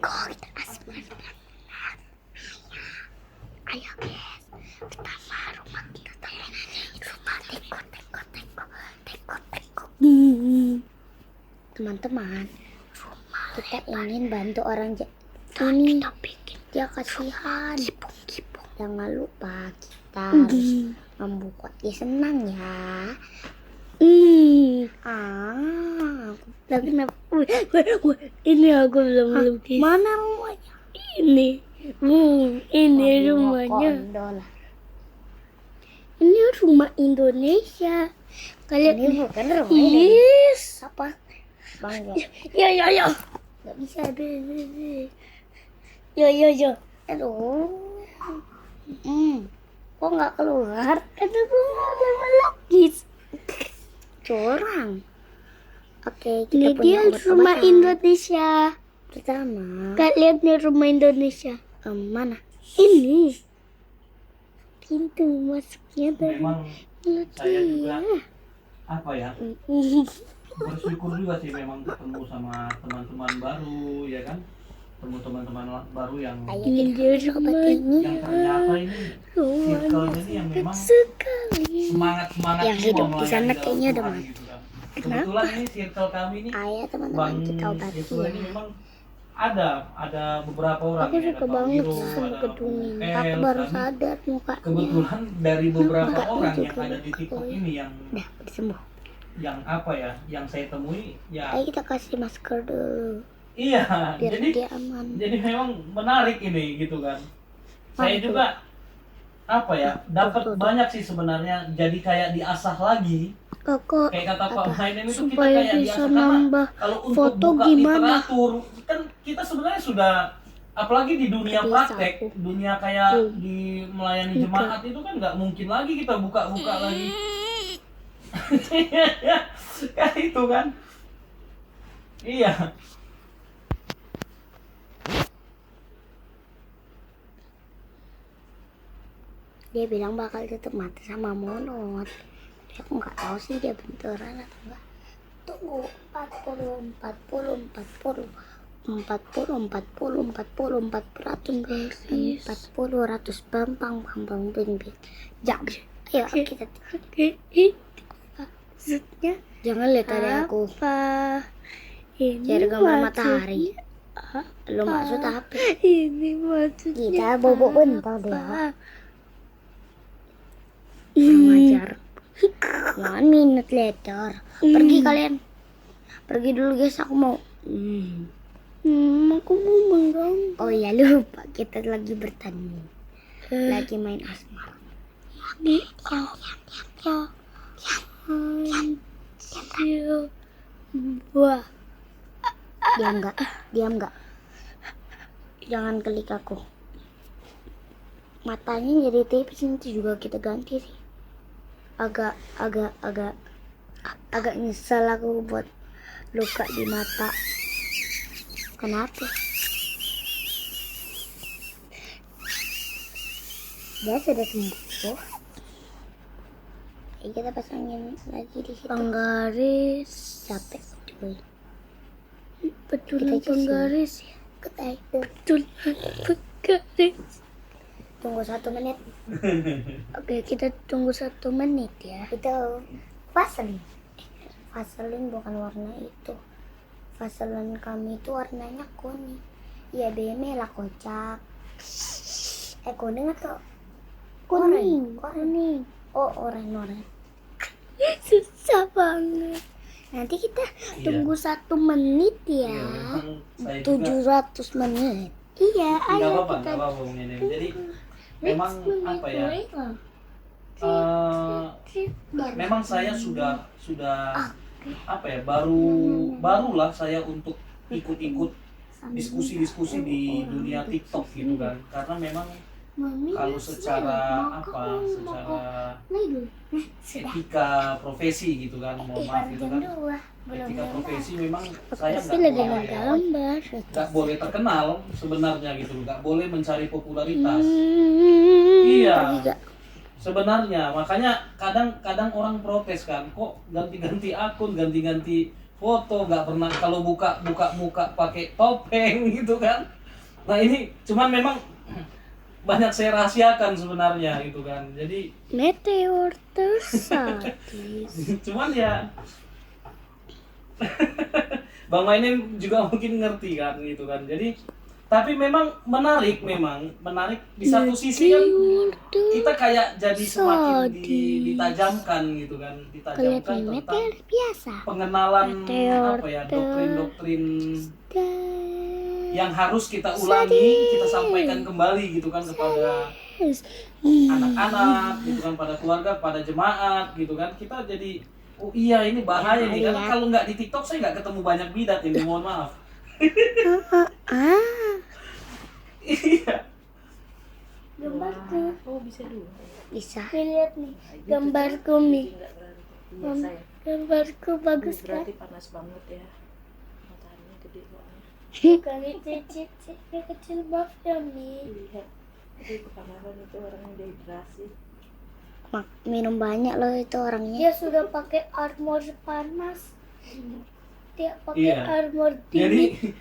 Kok kita asmara. Ayo guys, pertama rumah kita rumah teko. Teman-teman, kita ingin bantu orang ini. Dia kasihan. Jangan lupa kita harus membuat dia senang ya. Tapi kenapa? Ini aku belum kisah. Mana rumahnya? Ini rumahnya. Ini rumah Indonesia. Kalian Ini bukan rumah Yes. apa? Bang Ya. nggak bisa. Ya. Aduh. Kok nggak keluar? Aduh, ada melukis. Curang. Oke, Ini kita dia punya rumah obat-obatan. Indonesia. Pertama, Kak lihat nih rumah Indonesia. mana? Ini pintu masuknya dari Memang saya juga apa ya, bersyukur juga sih memang ketemu sama teman-teman baru ya kan, ketemu teman-teman baru yang Ayo Ini kita dia pakai obat ini. yang ternyata ini circle-nya ini yang memang sekali. semangat Yang hidup di sana kayaknya udah mati. gitu kan. Kebetulan ini circle kami ini Ayo Bang teman-teman kita obati Yesua ya. ini memang ada beberapa orang. Aku ya, suka ada Bang banget Giro, sama ada gedung Bang ini. El, Aku baru kami sadar mukanya. kebetulan dari beberapa Mukanya orang yang juga ada di TikTok bagus. ini yang Udah sembuh. apa ya, yang saya temui ya. Ayo kita kasih masker dulu Iya, biar jadi dia aman. memang menarik ini gitu kan. Saya Mantul. juga apa ya, dapat Betul. banyak sih sebenarnya, jadi kayak diasah lagi. Kok Kayak kata Pak Mainem itu kita Supaya kayak bisa diasah karena nambah kalau untuk foto buka gimana? literatur kan kita sebenarnya sudah, apalagi di dunia Bisa praktek, aku. dunia kayak Tuh. di melayani jemaat itu kan nggak mungkin lagi kita buka-buka lagi. Kan itu kan. Iya. dia bilang bakal tutup mata sama mulut. Tapi aku nggak tahu sih dia beneran atau enggak. Tunggu 40 ratus bambang bing. Jam. Ayo kita Maksudnya jangan lihat ada aku. apa? Ini Cari gambar maksudnya matahari. Lu maksud apa? Ini maksudnya Kita bobok bentar apa? dia. Mengajar. 1 minute later. Pergi kalian. Pergi dulu guys, aku mau. Aku mau menggambar. Oh iya lupa, kita lagi bertanding. Lagi main asmara. Di apa? Hancur. Wah, Diam enggak. Jangan klik aku. Matanya jadi tipis, nanti juga kita ganti sih. Agak nyesel aku buat luka di mata. Kenapa? Dia sudah sembuh. Ayo kita pasangin lagi di situ. penggaris. Capek cuy. Betulan Kita penggaris ya. Betulan penggaris. Tunggu 1 menit. Oke, kita tunggu 1 menit ya. Itu vaselin. Vaselin bukan warna itu. Vaselin kami itu warnanya kuning. Iya, merah kocak. Kuning atau Kuning. Kuning. Oh, oranye. Susah banget. Nanti kita Iya. tunggu 1 menit ya. Iya, memang saya juga 700 menit. Iya, nggak ayo apa-apa, kita. nggak apa-apa Bung Nenek. Jadi memang apa ya? Memang saya sudah apa ya, barulah saya untuk ikut diskusi di dunia TikTok gitu kan, karena memang kalau secara etika profesi gitu kan, mohon maaf gitu kan, etika profesi memang saya Pasti lagi nggak boleh, gambar. nggak boleh terkenal sebenarnya gitu, nggak boleh mencari popularitas. Iya. Sebenarnya makanya kadang orang protes kan, kok ganti-ganti akun, ganti-ganti foto, nggak pernah kalau buka muka pakai topeng gitu kan. Nah ini cuman memang banyak saya rahasiakan sebenarnya gitu kan. Jadi Meteor tersadis. cuman ya Bang Mainin juga mungkin ngerti kan gitu kan. Jadi tapi memang menarik di satu sisi kan kita kayak jadi semakin ditajamkan gitu kan, Lihat ditajamkan nih, tentang meteor biasa. pengenalan Meteor apa ya, doktrin-doktrin Dan yang harus kita ulangi, kita sampaikan kembali gitu kan kepada anak-anak gitu kan, pada keluarga, pada jemaat gitu kan. Kita jadi oh iya ini bahaya nih, karena kalau nggak di TikTok saya nggak ketemu banyak bidat ini, mohon maaf. Iya. gambarku Oh bisa dulu. bisa. Lihat nih Gambarku nih. Nggak berhenti. Biasa ya. Gambarku bagus kan? Berarti panas banget ya. Mataharinya gede banget. Kali cicit kecil banget ya Mi. Lihat. Tapi kepanasan itu orangnya dehidrasi. Minum banyak loh itu orangnya. Dia sudah pakai armor panas. Dia pakai Iya. armor Jadi dingin.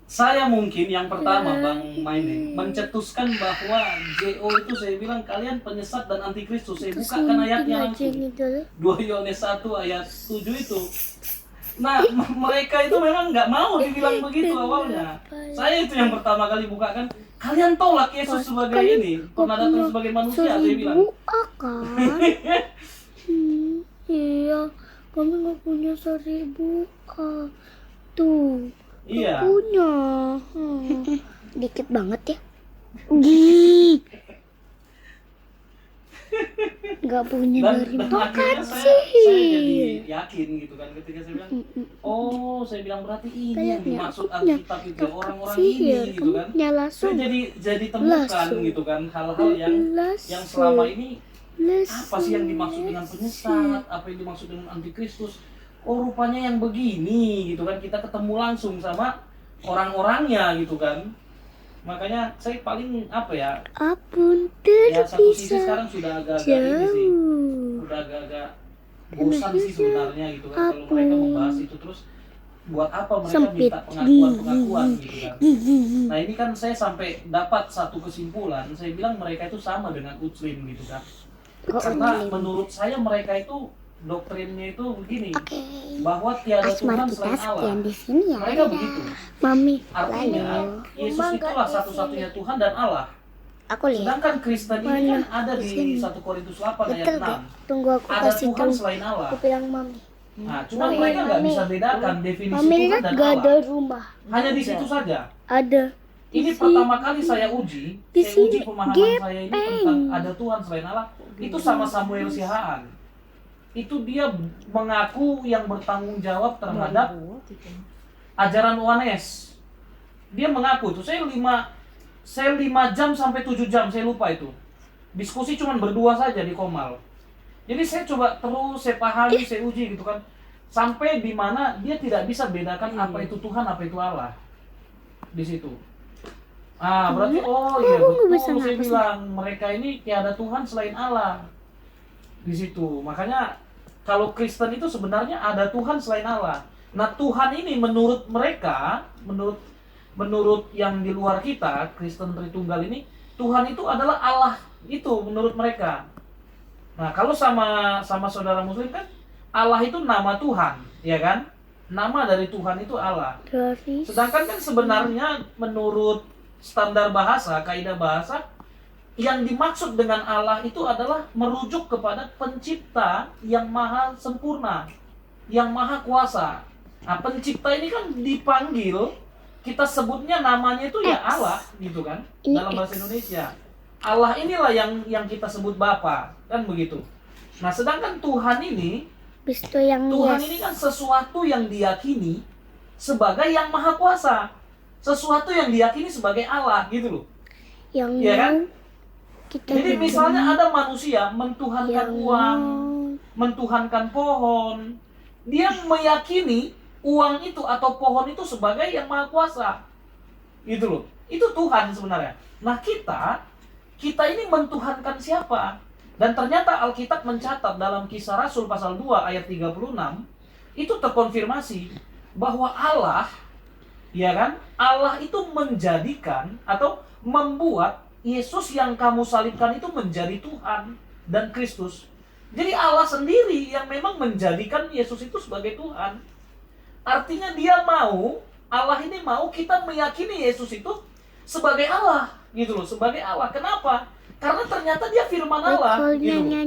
saya mungkin yang pertama Bang Maine mencetuskan bahwa JO itu saya bilang kalian penyesat dan antikristus. Saya bukakan ayatnya langsung. 2 Yohanes 1 ayat 7 itu. Nah, mereka itu memang nggak mau dibilang begitu awalnya. Saya itu yang pertama kali bukakan. Kalian tolak Yesus sebagai ini, pernah datang sebagai manusia, saya bilang. Kan? Iya, kami nggak punya 1000 tuh. Iya. Punya. Dikit banget ya. Nggak punya Dan dari akhirnya makan saya jadi sih. yakin gitu kan ketika saya bilang, oh saya bilang berarti ini yang Kayaknya dimaksud aku punya Alkitab itu tongkat orang-orang sihir. ini gitu kan. Punya Saya langsung. jadi temukan Langsung. gitu kan hal-hal yang selama ini apa sih yang dimaksud dengan penyesat, apa yang dimaksud dengan antikristus. Oh rupanya yang begini gitu kan, kita ketemu langsung sama orang-orangnya gitu kan. Makanya saya paling apa ya, Apun ya satu sisi terpisah sekarang sudah agak-agak ini sih, jauh. udah agak-agak bosan sih sebenarnya gitu kan kalau mereka membahas itu terus buat apa mereka Sempit. minta pengakuan gitu kan. Nah ini kan saya sampai dapat satu kesimpulan, saya bilang mereka itu sama dengan Utslim gitu kan. Kok Karena Utslim? menurut saya mereka itu doktrinnya itu begini, Oke. bahwa tiada Asmar Tuhan kita selain Allah. sekian di sini ya. Mereka begitu. Mami, Artinya lalu. Yesus Rumah itulah nggak di satu-satunya Tuhan dan Allah. Aku lihat. Sedangkan Kristen ini kan Mana? ada Di di sini. 1 Korintus 8 ayat Betul 6. gak? Tunggu aku Ada kasih Tuhan tahu. selain Allah. Aku bilang Mami. Nah, cuma Mami, mereka nggak Mami. bisa bedakan definisi Mami Tuhan lihat dan gak ada Allah. rumah. Hanya di situ saja. Ada. Ini Di pertama kali saya uji, Di saya uji sini pemahaman saya ini gepeng. tentang ada Tuhan selain Allah. Itu sama Samuel Sihaan. Itu dia mengaku yang bertanggung jawab terhadap ajaran Oanes. Dia mengaku itu saya 5 jam sampai 7 jam saya lupa itu. Diskusi cuma berdua saja di Komal. Jadi saya coba terus saya pahami, saya uji gitu kan. Sampai di mana dia tidak bisa bedakan apa itu Tuhan, apa itu Allah. Di situ. Ah, berarti oh iya aku nggak bisa betul saya napas. bilang mereka ini tiada Tuhan selain Allah. Di situ. Makanya kalau Kristen itu sebenarnya ada Tuhan selain Allah. Nah, Tuhan ini menurut mereka, menurut yang di luar kita, Kristen Tritunggal ini, Tuhan itu adalah Allah itu menurut mereka. Nah, kalau sama saudara Muslim kan Allah itu nama Tuhan, ya kan? Nama dari Tuhan itu Allah. Dari Sedangkan kan sebenarnya menurut standar bahasa, kaidah bahasa, yang dimaksud dengan Allah itu adalah merujuk kepada pencipta yang maha sempurna, yang maha kuasa. Nah, pencipta ini kan dipanggil, kita sebutnya namanya itu ya X. Allah, gitu kan? Ini Dalam bahasa X. Indonesia. Allah inilah yang kita sebut Bapa, kan begitu. Nah, sedangkan Tuhan ini Bistu yang Tuhan yes. ini kan sesuatu yang diyakini sebagai yang maha kuasa. Sesuatu yang diyakini sebagai Allah gitu loh. Yang Iya kan? mau kita Jadi hidup. misalnya ada manusia mentuhankan yang uang, mau mentuhankan pohon. Dia meyakini uang itu atau pohon itu sebagai yang maha kuasa. Gitu loh. Itu Tuhan sebenarnya. Nah, kita ini mentuhankan siapa? Dan ternyata Alkitab mencatat dalam Kisah Rasul pasal 2 ayat 36 itu terkonfirmasi bahwa Allah, ya kan? Allah itu menjadikan atau membuat Yesus yang kamu salibkan itu menjadi Tuhan dan Kristus. Jadi Allah sendiri yang memang menjadikan Yesus itu sebagai Tuhan. Artinya dia mau, Allah ini mau kita meyakini Yesus itu sebagai Allah, gitu loh, sebagai Allah. Kenapa? Karena ternyata dia firman Allah, gitu loh.